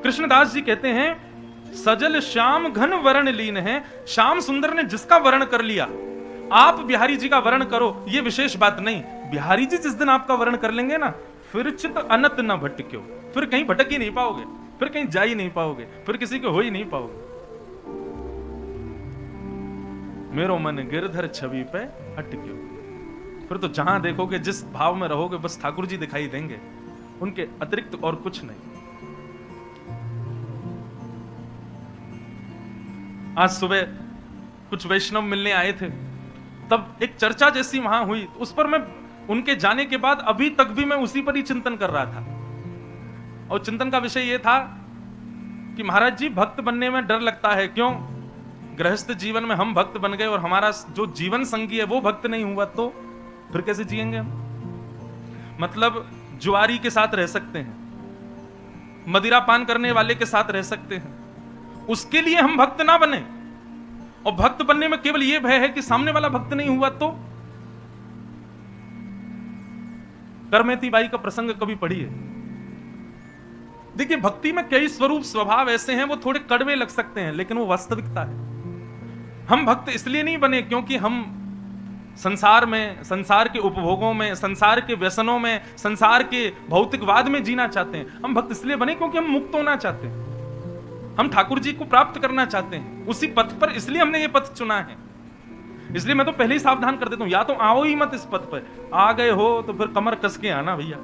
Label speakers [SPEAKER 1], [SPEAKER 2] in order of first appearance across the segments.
[SPEAKER 1] कृष्णदास जी कहते हैं सजल श्याम घन वर्ण लीन है। श्याम सुंदर ने जिसका वर्ण कर लिया, आप बिहारी जी का वर्ण करो ये विशेष बात नहीं। बिहारी जी जिस दिन आपका वर्ण कर लेंगे ना, फिर चित अनत न भटक्यो, फिर कहीं भटक ही नहीं पाओगे, फिर कहीं जा ही नहीं पाओगे, फिर किसी को हो ही नहीं पाओगे। मेरो मन गिरधर छवि पे अटक्यो, फिर तो जहां देखोगे जिस भाव में रहोगे बस ठाकुर जी दिखाई देंगे, उनके अतिरिक्त और कुछ नहीं। आज सुबह कुछ वैष्णव मिलने आए थे, तब एक चर्चा जैसी वहां हुई, उस पर मैं उनके जाने के बाद अभी तक भी मैं उसी पर ही चिंतन कर रहा था। और चिंतन का विषय यह था कि महाराज जी भक्त बनने में डर लगता है। क्यों? गृहस्थ जीवन में हम भक्त बन गए और हमारा जो जीवन संगी है वो भक्त नहीं हुआ तो फिर कैसे जिएंगे हम? मतलब जुआरी के साथ रह सकते हैं, मदिरा पान करने वाले के साथ रह सकते हैं, उसके लिए हम भक्त ना बने। और भक्त बनने में केवल यह भय है कि सामने वाला भक्त नहीं हुआ तो। करमेती बाई का प्रसंग कभी पढ़िए। देखिए भक्ति में कई स्वरूप स्वभाव ऐसे हैं, वो थोड़े कड़वे लग सकते हैं लेकिन वो वास्तविकता है। हम भक्त इसलिए नहीं बने क्योंकि हम संसार में, संसार के उपभोगों में, संसार के व्यसनों में, संसार के भौतिकवाद में जीना चाहते हैं। हम भक्त इसलिए बने क्योंकि हम मुक्त होना चाहते हैं, हम ठाकुर जी को प्राप्त करना चाहते हैं। उसी पथ पर, इसलिए हमने ये पथ चुना है। इसलिए मैं तो पहले ही सावधान कर देता हूं, या तो आओ ही मत इस पथ पर। आ गए हो तो फिर कमर कस के आना भैया,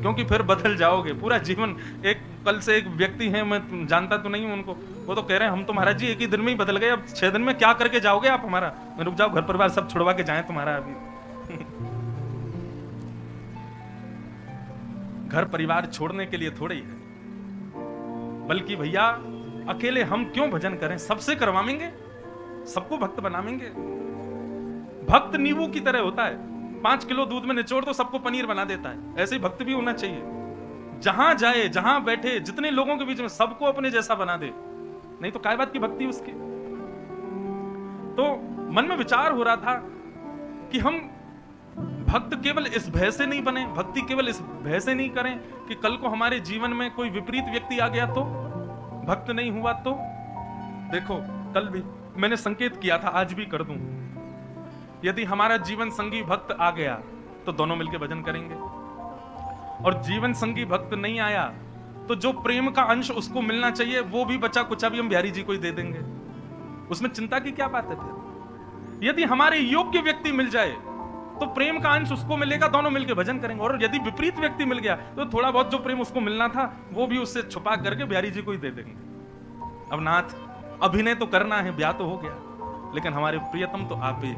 [SPEAKER 1] क्योंकि फिर बदल जाओगे पूरा जीवन। एक कल से एक व्यक्ति है, मैं जानता तो नहीं हूं उनको, वो तो कह रहे हैं हम तो महाराज जी एक ही दिन में ही बदल गए, अब 6 दिन में क्या करके जाओगे आप हमारा? मैं रुक जाओ, घर परिवार सब छुड़वा के जाए तुम्हारा अभी। घर परिवार छोड़ने के लिए थोड़े ही है, बल्कि भैया अकेले हम क्यों भजन करें, सबसे करवाएंगे, सबको भक्त बनाएंगे। भक्त नींबू की तरह होता है, 5 किलो दूध में निचोड़ तो सबको पनीर बना देता है। ऐसे ही भक्त भी होना चाहिए, जहां जाए, जहां बैठे, जितने लोगों के बीच में सबको अपने जैसा बना दे, नहीं तो काय बात की भक्ति उसकी। तो मन में विचार हो रहा था कि हम भक्त केवल इस भय से नहीं बने, भक्ति केवल इस भय से नहीं करें कि कल को हमारे जीवन में कोई विपरीत व्यक्ति आ गया तो, भक्त नहीं हुआ तो। देखो कल भी मैंने संकेत किया था, आज भी कर दूं, यदि हमारा जीवन संगी भक्त आ गया तो दोनों मिलकर भजन करेंगे, और जीवन संगी भक्त नहीं आया तो जो प्रेम का अंश उसको मिलना चाहिए वो भी बचा कुचा भी हम बिहारी जी को ही दे देंगे। उसमें चिंता की क्या बात है? फिर यदि हमारे योग्य व्यक्ति मिल जाए तो प्रेम का अंश उसको मिलेगा, दोनों मिलकर भजन करेंगे। और यदि विपरीत व्यक्ति मिल गया तो थोड़ा बहुत जो प्रेम उसको मिलना था वो भी उससे छुपा करके बिहारी जी को ही दे देंगे। अब नाथ अभिनय तो करना है, ब्याह तो हो गया, लेकिन हमारे प्रियतम तो आप ही,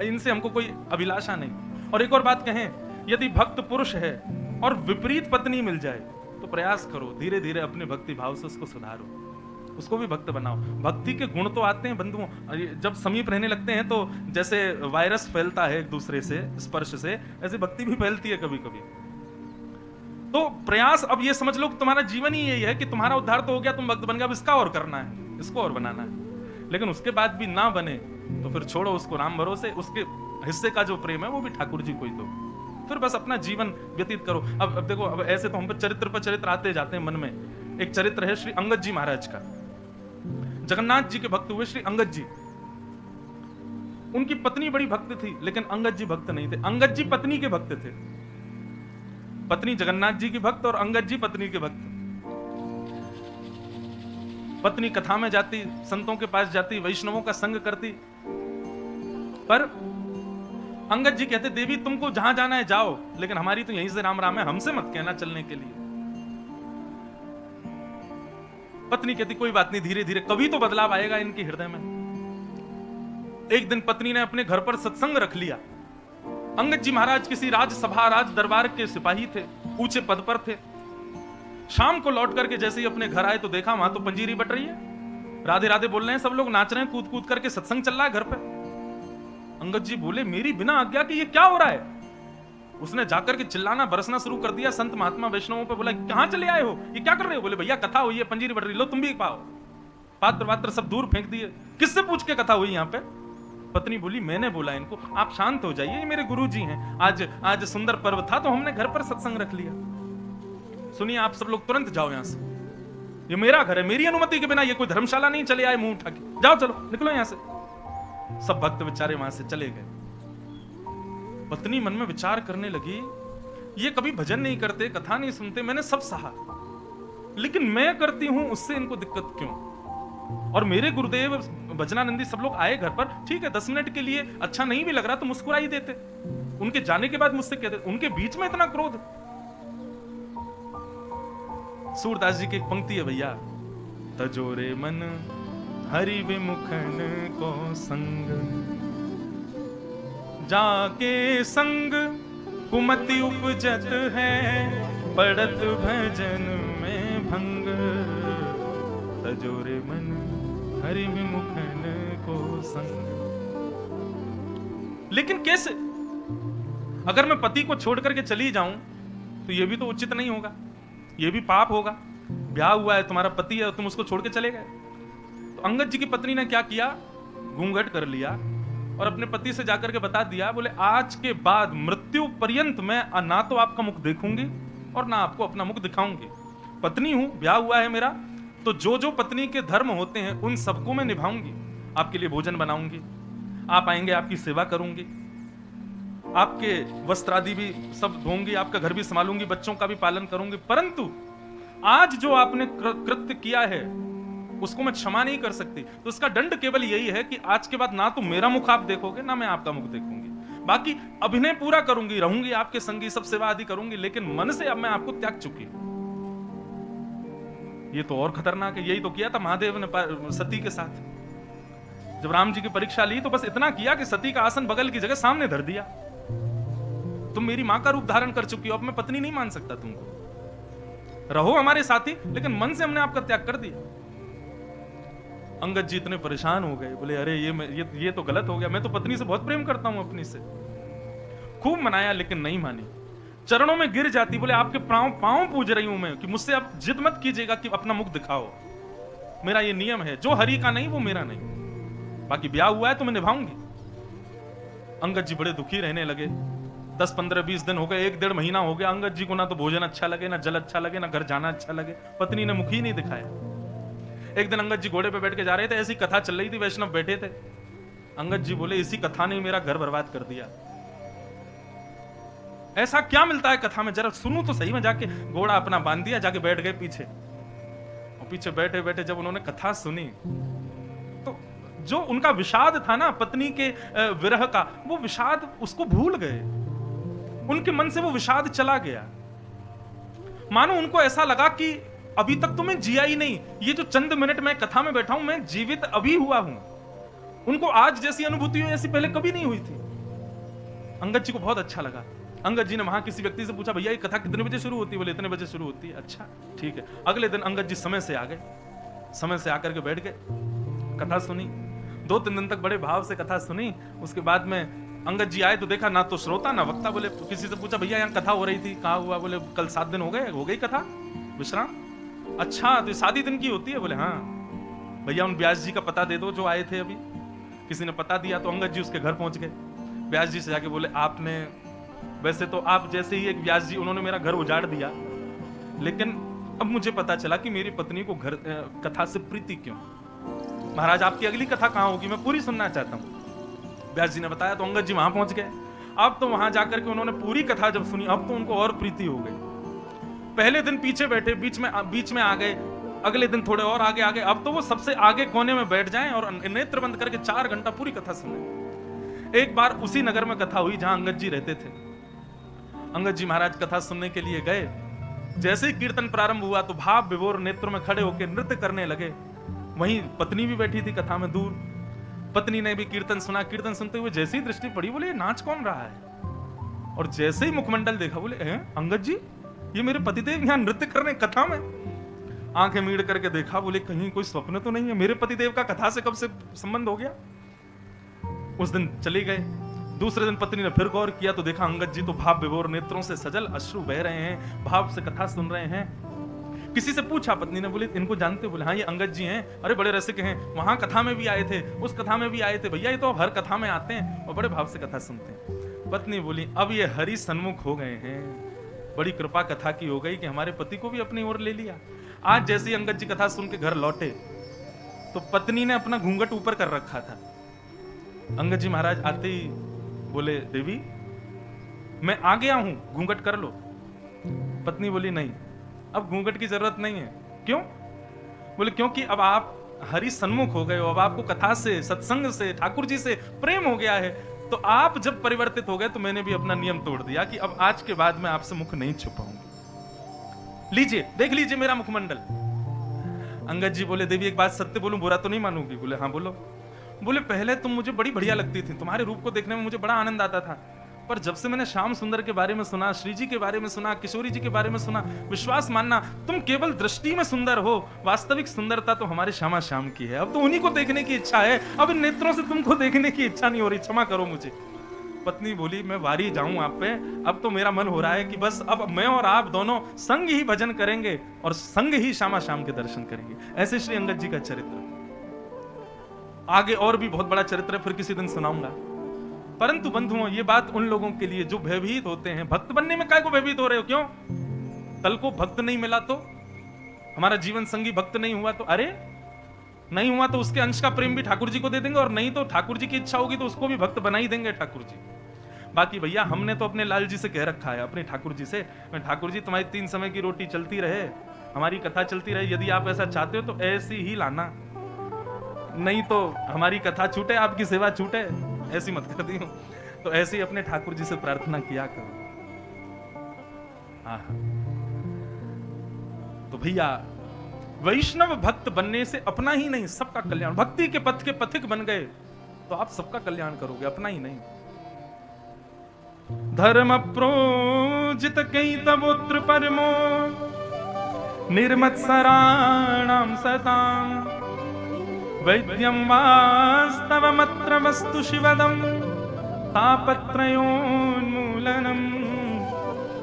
[SPEAKER 1] इनसे हमको कोई अभिलाषा नहीं। और एक और बात कहें, यदि भक्त पुरुष है और विपरीत पत्नी मिल जाए तो प्रयास करो, धीरे धीरे अपने भक्ति भाव से उसको सुधारो, उसको भी भक्त बनाओ। भक्ति के गुण तो आते हैं बंधुओं, जब समीप रहने लगते हैं तो जैसे वायरस फैलता है एक दूसरे से स्पर्श से, ऐसे भक्ति भी फैलती है कभी कभी। तो प्रयास, अब ये समझ लो कि तुम्हारा जीवन ही यही है कि तुम्हारा उद्धार तो हो गया, तुम भक्त बन गए, अब इसका और करना है, इसको और बनाना है। लेकिन उसके बाद भी ना बने तो फिर छोड़ो उसको, राम भरोसे। उसके हिस्से का जो प्रेम है वो भी ठाकुर जी को ही दो, फिर बस अपना जीवन व्यतीत करो। अब देखो, अब ऐसे तो हम पर चरित्र आते जाते हैं मन में। एक चरित्र है श्री अंगद जी महाराज का। जगन्नाथ जी के भक्त हुए श्री अंगद जी। उनकी पत्नी बड़ी भक्त थी लेकिन अंगद जी भक्त नहीं थे। अंगद जी पत्नी के भक्त थे, पत्नी जगन्नाथ जी की भक्त और अंगद जी पत्नी के भक्त। पत्नी कथा में जाती, संतों के पास जाती, वैष्णवों का संग करती, पर अंगद जी कहते देवी तुमको जहां जाना है जाओ, लेकिन हमारी तो यहीं से राम राम है, हमसे मत कहना चलने के लिए। पत्नी कहती कोई बात नहीं, धीरे धीरे कभी तो बदलाव आएगा इनके हृदय में। एक दिन पत्नी ने अपने घर पर सत्संग रख लिया। अंगद जी महाराज किसी राजसभा, राज दरबार के सिपाही थे, ऊंचे पद पर थे। शाम को लौट करके जैसे ही अपने घर आए तो देखा वहां तो पंजीरी बट रही है, राधे राधे बोल रहे हैं, सब लोग नाच रहे हैं, कूद कूद करके सत्संग चल रहा है घर पे। अंगद जी बोले मेरी बिना आज्ञा के ये क्या हो रहा है? उसने जाकर के चिल्लाना बरसना शुरू कर दिया संत महात्मा वैष्णवों पे। बोला कहां चले आए हो, ये क्या कर रहे हो? बोले भैया कथा हुई है, पंजीरी बट रही, लो तुम भी पाओ। पात्र वात्र सब दूर फेंक दिए। किससे पूछ के कथा हुई यहाँ पे? पत्नी बोली मैंने बोला इनको, आप शांत हो जाइए, ये मेरे गुरु जी हैं, आज सुंदर पर्व था तो हमने घर पर सत्संग रख लिया। सुनिए आप सब लोग तुरंत जाओ यहां से, ये मेरा घर है, मेरी अनुमति के बिना ये कोई धर्मशाला नहीं चले आए मुंह उठा के, जाओ चलो निकलो यहां से। सब भक्त बेचारे वहां से चले गए। पत्नी मन में विचार करने लगी, ये कभी भजन नहीं करते, कथा नहीं सुनते, मैंने सब सहा, लेकिन मैं करती हूं उससे इनको दिक्कत क्यों? और मेरे गुरुदेव भजनानंदी सब लोग आए घर पर, ठीक है 10 मिनट के लिए अच्छा नहीं भी लग रहा तो मुस्कुरा ही देते, उनके जाने के बाद मुझसे कहते, उनके बीच में इतना क्रोध। सूरदास जी की एक पंक्ति है भैया, तजोरे मन हरि विमुखन को संग, जाके संग कुमति उपजत है, पड़त भजन में भंग, तजोरे मन हरि विमुखन को संग। लेकिन कैसे? अगर मैं पति को छोड़ करके चली जाऊं तो यह भी तो उचित नहीं होगा, यह भी पाप होगा। ब्याह हुआ है, तुम्हारा पति है, तुम उसको छोड़ के चले गए। तो अंगद जी की पत्नी ने क्या किया, घूंघट कर लिया और अपने पति से जाकर के बता दिया, बोले आज के बाद मृत्यु पर्यंत मैं ना तो आपका मुख देखूंगी और ना आपको अपना मुख दिखाऊंगी। पत्नी हूं, ब्याह हुआ है मेरा, तो जो जो पत्नी के धर्म होते हैं उन सबको मैं निभाऊंगी। आपके लिए भोजन बनाऊंगी, आप आएंगे आपकी सेवा करूंगी, आपके वस्त्र आदि भी सब धोऊंगी, आपका घर भी संभालूंगी, बच्चों का भी पालन करूंगी। परंतु आज जो आपने कृत्य किया है उसको मैं क्षमा नहीं कर सकती। तो इसका दंड केवल यही है कि आज के बाद ना तो मेरा मुख आप देखोगे ना मैं आपका मुख देखूंगी। बाकी अभिनय पूरा करूंगी, रहूंगी आपके संगी, सब सेवा आदि करूंगी, लेकिन मन से अब मैं आपको त्याग चुकी हूं। ये तो और खतरनाक है। यही तो किया था महादेव ने सती के साथ। जब राम जी की परीक्षा ली तो बस इतना किया कि सती का आसन बगल की जगह सामने धर दिया। तुम मेरी मां का रूप धारण कर चुकी हो, अब मैं पत्नी नहीं मान सकता तुमको, रहो हमारे साथी, लेकिन मन से हमने आपका त्याग कर दिया। अंगद जी इतने परेशान हो गए, बोले अरे ये तो गलत हो गया, मैं तो पत्नी से बहुत प्रेम करता हूं अपनी से। खूब मनाया लेकिन नहीं मानी, चरणों में गिर जाती, बोले आपके पांव पूज रही हूं मैं कि मुझसे आप जिद मत कीजिएगा कि अपना मुख दिखाओ, मेरा ये नियम है, जो हरि का नहीं वो मेरा नहीं, बाकी ब्याह हुआ है तो मैं निभाऊंगी। अंगद जी बड़े दुखी रहने लगे। 10, 15, 20 दिन हो गए, 1-1.5 महीना हो गया। अंगद जी को ना तो भोजन अच्छा लगे, ना जल अच्छा लगे, ना घर जाना अच्छा लगे, पत्नी ने मुख ही नहीं दिखाया। एक दिन अंगद जी घोड़े पे बैठ के जा रहे थे, ऐसी कथा चल रही थी, वैष्णव बैठे थे। अंगद जी बोले इसी कथा ने मेरा घर बर्बाद कर दिया। ऐसा क्या मिलता है कथा में, जरा सुनूं तो सही में। जाके घोड़ा अपना बांध दिया, जाके बैठ गए पीछे, और पीछे बैठे बैठे जब उन्होंने कथा सुनी तो जो उनका विषाद था ना पत्नी के विरह का, वो विषाद उसको भूल गए, उनके मन से वो विषाद चला गया। मानो उनको ऐसा लगा कि अभी तक तो मैं जिया ही नहीं, ये जो चंद मिनट मैं कथा में बैठा हूं मैं जीवित अभी हुआ हूं। उनको आज जैसी अनुभूति हुई ऐसी पहले कभी नहीं हुई थी। अंगद जी को बहुत अच्छा लगा। अंगद जी ने वहां किसी व्यक्ति से पूछा, भैया ये कथा कितने बजे शुरू होती है? बोले इतने बजे शुरू होती है। अच्छा ठीक है। अगले दिन अंगद जी समय से आ गए, समय से आकर के बैठ गए, कथा सुनी। 2-3 दिन तक बड़े भाव से कथा सुनी। उसके बाद में अंगद जी आए तो देखा ना तो श्रोता ना वक्ता। बोले किसी से पूछा, भैया यहाँ कथा हो रही थी, कहाँ हुआ? बोले कल 7 दिन हो गई कथा, विश्राम। अच्छा तो 7 ही दिन की होती है? बोले हाँ। भैया उन व्यास जी का पता दे दो जो आए थे अभी। किसी ने पता दिया तो अंगद जी उसके घर पहुंच गए। व्यास जी से जाके बोले आपने, वैसे तो आप जैसे ही एक व्यास जी, उन्होंने मेरा घर उजाड़ दिया, लेकिन अब मुझे पता चला कि मेरी पत्नी को घर कथा से प्रीति क्यों। महाराज आपकी अगली कथा कहाँ होगी, मैं पूरी सुनना चाहता हूँ। व्यास जी ने बताया तो अंगद जी वहां पहुंच गए। अब तो वहां जाकर के उन्होंने पूरी कथा जब सुनी, अब तो उनको और प्रीति हो गई। पहले दिन पीछे बैठे, बीच में आ गए, अगले दिन थोड़े और आगे आ गए, अब तो वो सबसे आगे कोने में बैठ जाएं और नेत्र बंद करके 4 घंटा पूरी कथा सुने। एक बार उसी नगर में कथा हुई जहां अंगद जी रहते थे। अंगद जी महाराज कथा सुनने के लिए गए। जैसे ही कीर्तन प्रारंभ हुआ तो भाव विभोर नेत्रों में खड़े होकर नृत्य करने लगे। वहीं पत्नी भी बैठी थी कथा में दूर। पत्नी ने भी कीर्तन सुना। कीर्तन सुनते हुए जैसे ही दृष्टि पड़ी, बोले नाच कौन रहा है? और जैसे ही मुखमंडल देखा, बोले अंगद जी, ये मेरे पतिदेव यहाँ नृत्य कर रहे हैं कथा में। आंखें मीड़ करके देखा, बोले कहीं कोई स्वप्न तो नहीं है, मेरे पतिदेव का कथा से कब से संबंध हो गया। उस दिन चले गए। दूसरे दिन पत्नी ने फिर गौर किया तो देखा अंगद जी तो भाव विभोर नेत्रों से सजल अश्रु बह रहे हैं, भाव से कथा सुन रहे हैं। किसी से पूछा, पत्नी ने बोले इनको जानते हो? बोले हाँ ये अंगद जी हैं, अरे बड़े रसिक हैं, वहां कथा में भी आए थे, उस कथा में भी आए थे। भैया ये तो हर कथा में आते हैं और बड़े भाव से कथा सुनते हैं। पत्नी बोली अब ये हरि सन्मुख हो गए हैं, बड़ी कृपा कथा की हो गई कि हमारे पति को भी अपनी ओर ले लिया। आज जैसी अंगद जी कथा सुन के घर लौटे तो पत्नी ने अपना घूंघट ऊपर कर रखा था। अंगद जी महाराज आते ही बोले, देवी मैं आ गया हूं, घूंघट कर लो। पत्नी बोली, नहीं अब घूंघट की जरूरत नहीं है। क्यों? बोले, क्योंकि अब आप हरि सन्मुख हो गए हो, अब आपको कथा से, सत्संग से, ठाकुर जी से प्रेम हो गया है। तो आप जब परिवर्तित हो गए तो मैंने भी अपना नियम तोड़ दिया कि अब आज के बाद मैं आपसे मुख नहीं छुपाऊंगा। लीजिए, देख लीजिए मेरा मुखमंडल। अंगद जी बोले, देवी एक बात सत्य बोलूं, बुरा तो नहीं मानूंगी? बोले, हाँ बोलो। बोले, पहले तुम मुझे बड़ी बढ़िया लगती थी, तुम्हारे रूप को देखने में मुझे बड़ा आनंद आता था, पर जब से मैंने श्याम सुंदर के बारे में सुना, श्री जी के बारे में सुना, किशोरी जी के बारे में सुना, विश्वास मानना तुम केवल दृष्टि में सुंदर हो, वास्तविक सुंदरता तो हमारे श्यामा श्याम की है। अब तो उन्हीं को देखने की इच्छा है, अब इन नेत्रों से तुमको देखने की इच्छा नहीं हो रही, क्षमा करो मुझे। पत्नी बोली, मैं वारी जाऊं आप पे, अब तो मेरा मन हो रहा है कि बस अब मैं और आप दोनों संग ही भजन करेंगे और संग ही श्यामा श्याम के दर्शन करेंगे। ऐसे श्री अंगद जी का चरित्र। आगे और भी बहुत बड़ा चरित्र फिर किसी दिन सुनाऊंगा। परंतु बंधुओं, ये बात उन लोगों के लिए जो भयभीत होते हैं, भक्त बनने में काय को भयभीत हो रहे हो? क्यों? कल को भक्त नहीं मिला तो, हमारा जीवन संगी भक्त नहीं हुआ तो, अरे नहीं हुआ तो उसके अंश का प्रेम भी ठाकुर जी को दे देंगे, और नहीं तो ठाकुर जी की इच्छा होगी तो उसको भी भक्त बना ही देंगे ठाकुर जी। बाकी भैया हमने तो अपने लाल जी से कह रखा है, अपने ठाकुर जी से, ठाकुर जी तुम्हारी 3 समय की रोटी चलती रहे, हमारी कथा चलती रहे, यदि आप ऐसा चाहते हो तो ऐसी ही लाना, नहीं तो हमारी कथा छूटे, आपकी सेवा छूटे, ऐसी मत कर दियो। तो ऐसे ही अपने ठाकुर जी से प्रार्थना किया करो। तो भैया वैष्णव भक्त बनने से अपना ही नहीं सबका कल्याण, भक्ति के पथ के पथिक बन गए तो आप सबका कल्याण करोगे, अपना ही नहीं। धर्म प्रोजित कई तवोत्र परमो निर्मत्सराणाम सताम वैद्यं वास्तवमत्र वस्तु शिवदं तापत्रयोन्मूलनम्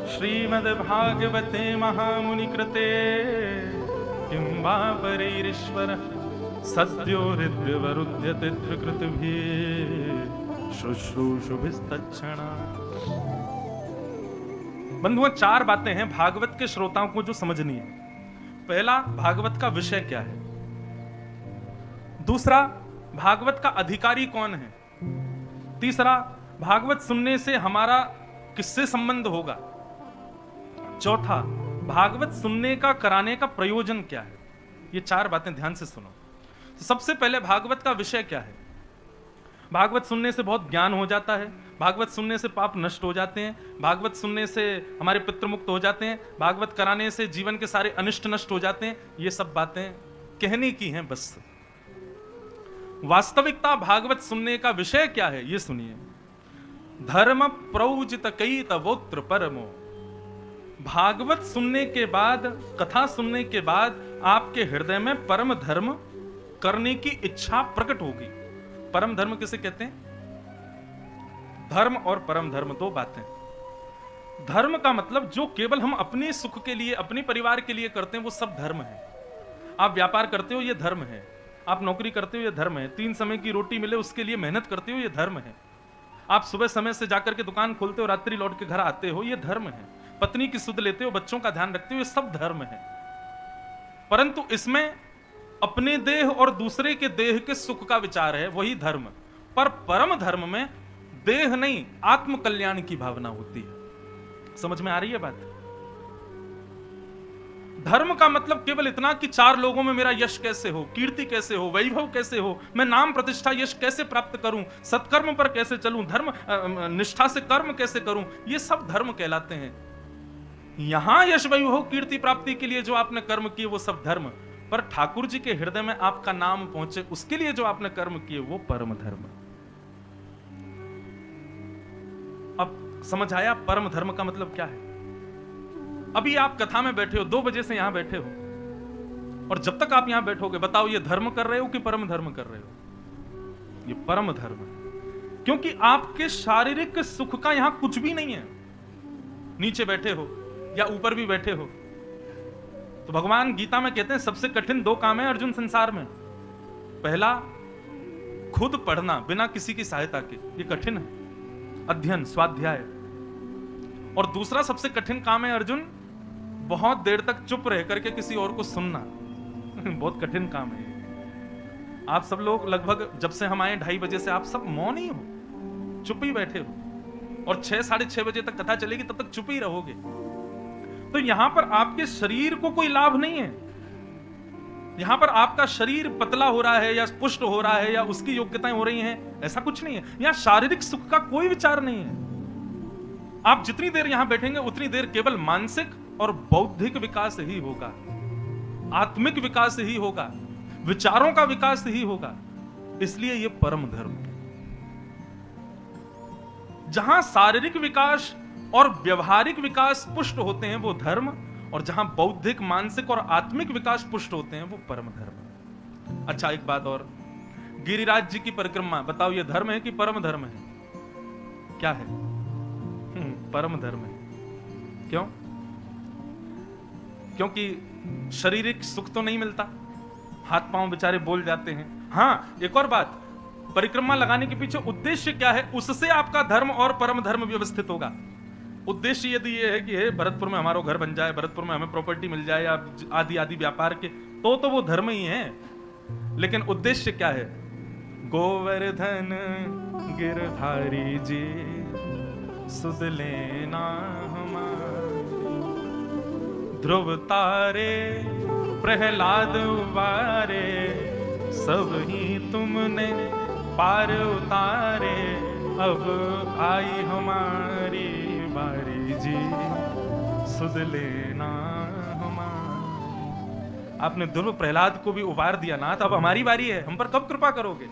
[SPEAKER 1] श्रीमद्भागवते महामुनिकृते किं वा परैरीश्वरः सद्यो हृद्यवरुध्यते त्रिकृतिभिः शुश्रूषुभिस्तत्क्षणात्। बंधुओं, 4 बातें हैं भागवत के श्रोताओं को जो समझनी है। पहला, भागवत का विषय क्या है। दूसरा, भागवत का अधिकारी कौन है। तीसरा, भागवत सुनने से हमारा किससे संबंध होगा। चौथा, भागवत सुनने का, कराने का प्रयोजन क्या है। ये 4 बातें ध्यान से सुनो। तो सबसे पहले भागवत का विषय क्या है। भागवत सुनने से बहुत ज्ञान हो जाता है, भागवत सुनने से पाप नष्ट हो जाते हैं, भागवत सुनने से हमारे पितृ मुक्त हो जाते हैं, भागवत कराने से जीवन के सारे अनिष्ट नष्ट हो जाते हैं। ये सब बातें कहने की हैं बस। वास्तविकता भागवत सुनने का विषय क्या है ये सुनिए। धर्म प्रौजित कई तवोत्र परमो। भागवत सुनने के बाद, कथा सुनने के बाद आपके हृदय में परम धर्म करने की इच्छा प्रकट होगी। परम धर्म किसे कहते हैं? धर्म और परम धर्म 2 बातें। धर्म का मतलब जो केवल हम अपने सुख के लिए, अपने परिवार के लिए करते हैं वो सब धर्म है। आप व्यापार करते हो ये धर्म है, आप नौकरी करते हो ये धर्म है, 3 समय की रोटी मिले उसके लिए मेहनत करते हो ये धर्म है, आप सुबह समय से जाकर के दुकान खोलते हो, रात्रि लौट के घर आते हो ये धर्म है, पत्नी की सुध लेते हो, बच्चों का ध्यान रखते हो, ये सब धर्म है। परंतु इसमें अपने देह और दूसरे के देह के सुख का विचार है, वही धर्म। पर परम धर्म में देह नहीं, आत्म कल्याण की भावना होती है। समझ में आ रही है बात? धर्म का मतलब केवल इतना कि 4 लोगों में मेरा यश कैसे हो, कीर्ति कैसे हो, वैभव कैसे हो, मैं नाम प्रतिष्ठा यश कैसे प्राप्त करूं, सत्कर्म पर कैसे चलूं, धर्म निष्ठा से कर्म कैसे करूं, ये सब धर्म कहलाते हैं। यहां यश वैभव कीर्ति प्राप्ति के लिए जो आपने कर्म किए वो सब धर्म, पर ठाकुर जी के हृदय में आपका नाम पहुंचे उसके लिए जो आपने कर्म किए वो परम धर्म। अब समझ आया परम धर्म का मतलब क्या है? अभी आप कथा में बैठे हो, 2 बजे से यहां बैठे हो, और जब तक आप यहां बैठोगे बताओ ये धर्म कर रहे हो कि परम धर्म कर रहे हो? ये परम धर्म है, क्योंकि आपके शारीरिक सुख का यहां कुछ भी नहीं है। नीचे बैठे हो या ऊपर भी बैठे हो, तो भगवान गीता में कहते हैं सबसे कठिन 2 काम है अर्जुन संसार में। पहला, खुद पढ़ना बिना किसी की सहायता के, ये कठिन है, अध्ययन स्वाध्याय। और दूसरा सबसे कठिन काम है अर्जुन, बहुत देर तक चुप रह करके किसी और को सुनना। बहुत कठिन काम है। आप सब लोग लगभग जब से हम आए 2:30 बजे से आप सब मौन ही हो, चुप ही बैठे हो, और 6, 6:30 बजे तक कथा चलेगी, तब तक चुप ही रहोगे। तो यहां पर आपके शरीर को कोई लाभ नहीं है। यहां पर आपका शरीर पतला हो रहा है या पुष्ट हो रहा है या उसकी योग्यताएं हो रही हैं, ऐसा कुछ नहीं है। यहां शारीरिक सुख का कोई विचार नहीं है। आप जितनी देर यहां बैठेंगे उतनी देर केवल मानसिक और बौद्धिक विकास ही होगा, आत्मिक विकास ही होगा, विचारों का विकास ही होगा। इसलिए यह परम धर्म है। जहां शारीरिक विकास और व्यवहारिक विकास पुष्ट होते हैं वो धर्म, और जहां बौद्धिक, मानसिक और आत्मिक विकास पुष्ट होते हैं वो परम धर्म। अच्छा, एक बात और, गिरिराज जी की परिक्रमा, बताओ ये धर्म है कि परम धर्म है? क्या है? परम धर्म है। क्यों? क्योंकि शारीरिक सुख तो नहीं मिलता, हाथ पांव बेचारे बोल जाते हैं। हाँ, एक और बात, परिक्रमा लगाने के पीछे उद्देश्य क्या है, उससे आपका धर्म और परम धर्म व्यवस्थित होगा। उद्देश्य यदि ये है कि भरतपुर में हमारा घर बन जाए, भरतपुर में हमें प्रॉपर्टी मिल जाए, या आदि आदि व्यापार के, तो वो धर्म ही है। लेकिन उद्देश्य क्या है? गोवर्धन गिरधारी जी सुध लेना हमारे, ध्रुव तारे प्रहलाद उबारे, सब ही तुमने पार उतारे, अब आई हमारी बारी जी सुध लेना हमारी। आपने ध्रुव प्रहलाद को भी उबार दिया ना, अब हमारी बारी है, हम पर कब कृपा करोगे?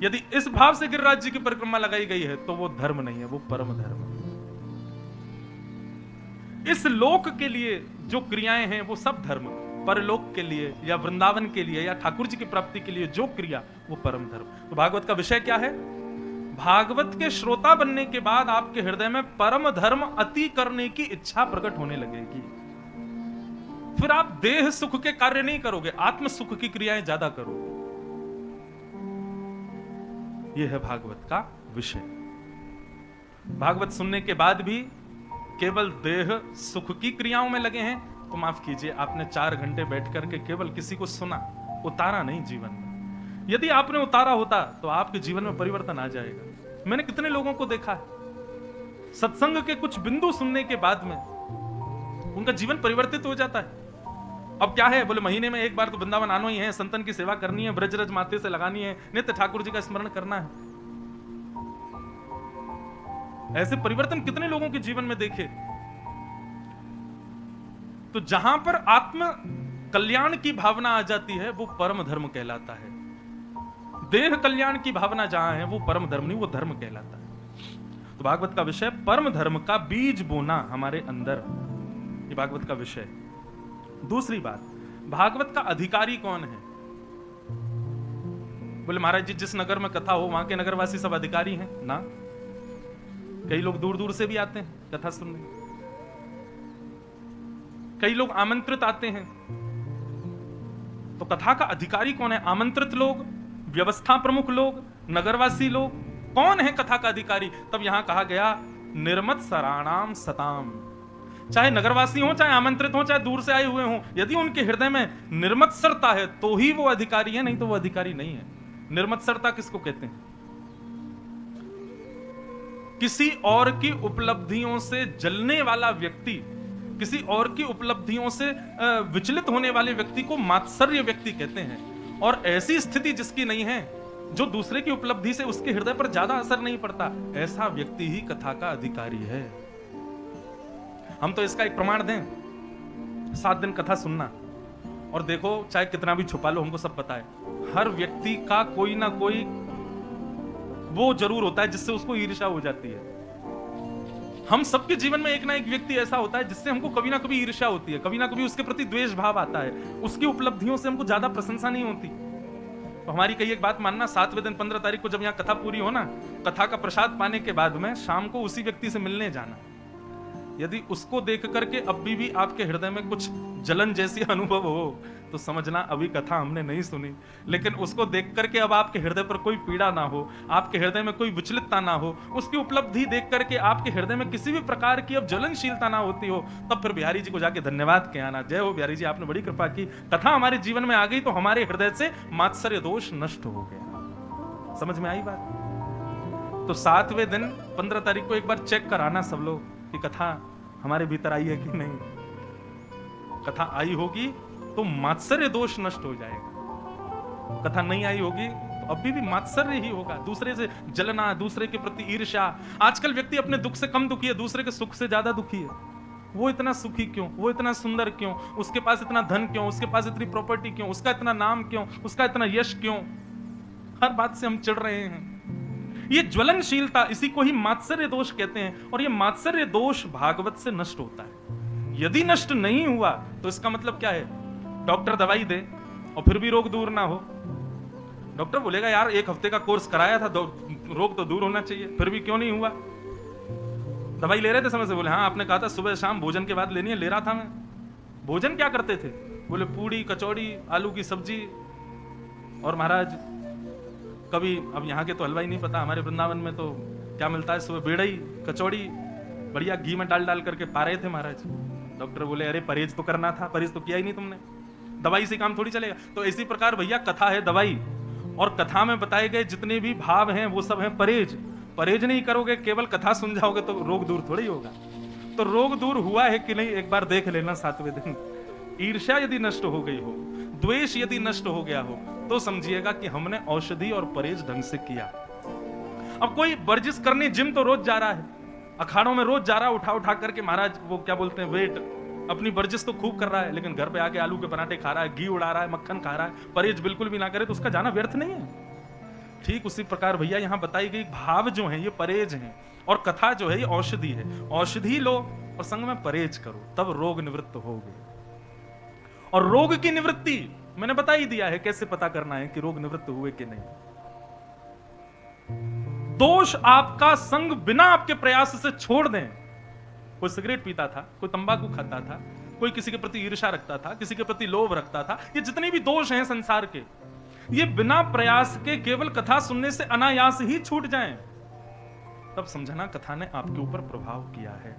[SPEAKER 1] यदि इस भाव से गिरिराज जी की परिक्रमा लगाई गई है तो वो धर्म नहीं है, वो परम धर्म है। इस लोक के लिए जो क्रियाएं हैं वो सब धर्म, परलोक के लिए या वृंदावन के लिए या ठाकुर जी की प्राप्ति के लिए जो क्रिया, वो परम धर्म। तो भागवत का विषय क्या है? भागवत के श्रोता बनने के बाद आपके हृदय में परम धर्म अति करने की इच्छा प्रकट होने लगेगी। फिर आप देह सुख के कार्य नहीं करोगे, आत्म सुख की क्रियाएं ज्यादा करोगे। यह है भागवत का विषय। भागवत सुनने के बाद भी केवल देह सुख की क्रियाओं में लगे हैं तो माफ कीजिए, आपने 4 घंटे बैठ करके केवल किसी को सुना, उतारा नहीं जीवन में। यदि आपने उतारा होता तो आपके जीवन में परिवर्तन आ जाएगा। मैंने कितने लोगों को देखा है, सत्संग के कुछ बिंदु सुनने के बाद में उनका जीवन परिवर्तित हो जाता है। अब क्या है, बोले महीने में एक बार तो वृंदावन आना ही है, संतन की सेवा करनी है, ब्रजरज माथे से लगानी है, नित्य ठाकुर जी का स्मरण करना है। ऐसे परिवर्तन कितने लोगों के जीवन में देखे। तो जहां पर आत्म कल्याण की भावना आ जाती है वो परम धर्म कहलाता है। देह कल्याण की भावना जहां है वो परम धर्म नहीं, वो धर्म कहलाता है। तो भागवत का विषय परम धर्म का बीज बोना हमारे अंदर, ये भागवत का विषय। दूसरी बात, भागवत का अधिकारी कौन है? बोले महाराज जी जिस नगर में कथा हो वहां के नगरवासी सब अधिकारी हैं ना? कई लोग दूर दूर से भी आते हैं कथा सुनने, कई लोग आमंत्रित आते हैं। तो कथा का अधिकारी कौन है? आमंत्रित लोग, व्यवस्था प्रमुख लोग, नगरवासी लोग, कौन है कथा का अधिकारी? तब यहां कहा गया निर्मत सराणाम सताम। चाहे नगरवासी हो, चाहे आमंत्रित हो, चाहे दूर से आए हुए हो, यदि उनके हृदय में निर्मत्सरता है तो ही वो अधिकारी है, नहीं तो वो अधिकारी नहीं है। निर्मत्सरता किसको कहते हैं? किसी और की उपलब्धियों से जलने वाला व्यक्ति, किसी और की उपलब्धियों से विचलित होने वाले व्यक्ति को मात्सर्य व्यक्ति कहते हैं। और ऐसी स्थिति जिसकी नहीं है, जो दूसरे की उपलब्धि से उसके हृदय पर ज्यादा असर नहीं पड़ता, ऐसा व्यक्ति ही कथा का अधिकारी है। हम तो इसका एक प्रमाण दें, 7 दिन कथा सुनना और देखो, चाहे कितना भी छुपा लो, हमको सब पता है, हर व्यक्ति का कोई ना कोई वो जरूर होता है जिससे उसको ईर्ष्या हो जाती है। हम सबके जीवन में एक ना एक व्यक्ति ऐसा होता है जिससे हमको कभी ना कभी ईर्ष्या होती है, कभी ना कभी उसके प्रति द्वेष भाव आता है, उसकी उपलब्धियों से हमको ज्यादा प्रशंसा नहीं होती। तो हमारी कई एक बात मानना, 7वें दिन 15 तारीख को जब यहाँ कथा पूरी हो ना, कथा का प्रसाद पाने के बाद में शाम को उसी व्यक्ति से मिलने जाना। यदि उसको देख करके अब भी आपके हृदय में कुछ जलन जैसी अनुभव हो तो समझना अभी कथा हमने नहीं सुनी, लेकिन उसको देख करके अब आपके हृदय पर कोई पीड़ा ना हो, आपके हृदय में कोई विचलितता ना हो, उसकी उपलब्धि देख करके आपके हृदय में किसी भी प्रकार की अब जलनशीलता ना होती हो, तब फिर बिहारी जी को जाके धन्यवाद के आना। जय हो बिहारी जी, आपने बड़ी कृपा की, कथा हमारे जीवन में आ गई तो हमारे हृदय से मात्सर्य दोष नष्ट हो गया। समझ में आई बात? तो 7वें दिन 15 तारीख को एक बार चेक कराना सब लोग कि कथा हमारे भीतर आई है कि नहीं। कथा आई होगी तो मात्सर्य दोष नष्ट हो जाएगा, कथा नहीं आई होगी तो अभी भी मात्सर्य ही होगा, दूसरे से जलना, दूसरे के प्रति ईर्ष्या। आजकल व्यक्ति अपने दुख से कम दुखी है, दूसरे के सुख से ज्यादा दुखी है। वो इतना सुखी क्यों, वो इतना सुंदर क्यों, उसके पास इतना धन क्यों, उसके पास इतनी प्रॉपर्टी क्यों, उसका इतना नाम क्यों, उसका इतना यश क्यों, हर बात से हम चिढ़ रहे हैं। ये ज्वलनशीलता, इसी को ही मात्सर्य दोष कहते हैं। और ये मात्सर्य दोष भागवत से नष्ट होता है। यदि नष्ट नहीं हुआ तो इसका मतलब क्या है? डॉक्टर दवाई दे और फिर भी रोग दूर ना हो, डॉक्टर बोलेगा यार 1 हफ्ते का कोर्स कराया था, रोग तो दूर होना चाहिए, फिर भी क्यों नहीं हुआ? दवाई ले रहे थे समय से, बोले हाँ आपने कहा था सुबह शाम भोजन के बाद लेनी है, ले रहा था मैं। भोजन क्या करते थे? बोले पूड़ी कचौड़ी आलू की सब्जी, और महाराज कभी, अब यहाँ के तो हलवाई नहीं पता, हमारे वृंदावन में तो क्या मिलता है सुबह, बेड़ई कचौड़ी बढ़िया घी में डाल करके पा रहे थे महाराज। डॉक्टर बोले अरे परहेज तो करना था, परहेज तो किया ही नहीं तुमने, दवाई से काम थोड़ी चलेगा। तो इसी प्रकार भैया कथा है दवाई, और कथा में बताए गए जितने भी भाव हैं वो सब हैं परहेज। परहेज नहीं करोगे, केवल कथा सुन जाओगे तो रोग दूर थोड़ी होगा। तो रोग दूर हुआ है कि नहीं एक बार देख लेना 7वें दिन। ईर्ष्या यदि नष्ट हो गई हो, द्वेष यदि नष्ट हो गया हो, तो समझिएगा कि हमने औषधि और परहेज ढंग से किया। अब कोई वर्जिश करने जिम तो रोज जा रहा है, अखाड़ों में रोज जा रहा है, उठा करके महाराज वो क्या बोलते हैं वेट, अपनी वर्जिश तो खूब कर रहा है, लेकिन घर पे आके आलू के पराठे खा रहा है, घी उड़ा रहा है, मक्खन खा रहा है, परहेज बिल्कुल भी ना करे तो उसका जाना व्यर्थ नहीं है। ठीक उसी प्रकार भैया यहाँ बताई गई भाव जो है ये परहेज है, और कथा जो है ये औषधि है। औषधि लो और संग में परहेज करो, तब रोग निवृत्त होगे। और रोग की निवृत्ति मैंने बता ही दिया है कैसे पता करना है कि रोग निवृत्त हुए कि नहीं। दोष आपका संग बिना आपके प्रयास से छोड़ दें। कोई सिगरेट पीता था, कोई तंबाकू खाता था, कोई किसी के प्रति ईर्ष्या रखता था, किसी के प्रति लोभ रखता था, ये जितने भी दोष हैं संसार के, ये बिना प्रयास के केवल कथा सुनने से अनायास ही छूट जाएं। तब समझना कथा ने आपके ऊपर प्रभाव किया है।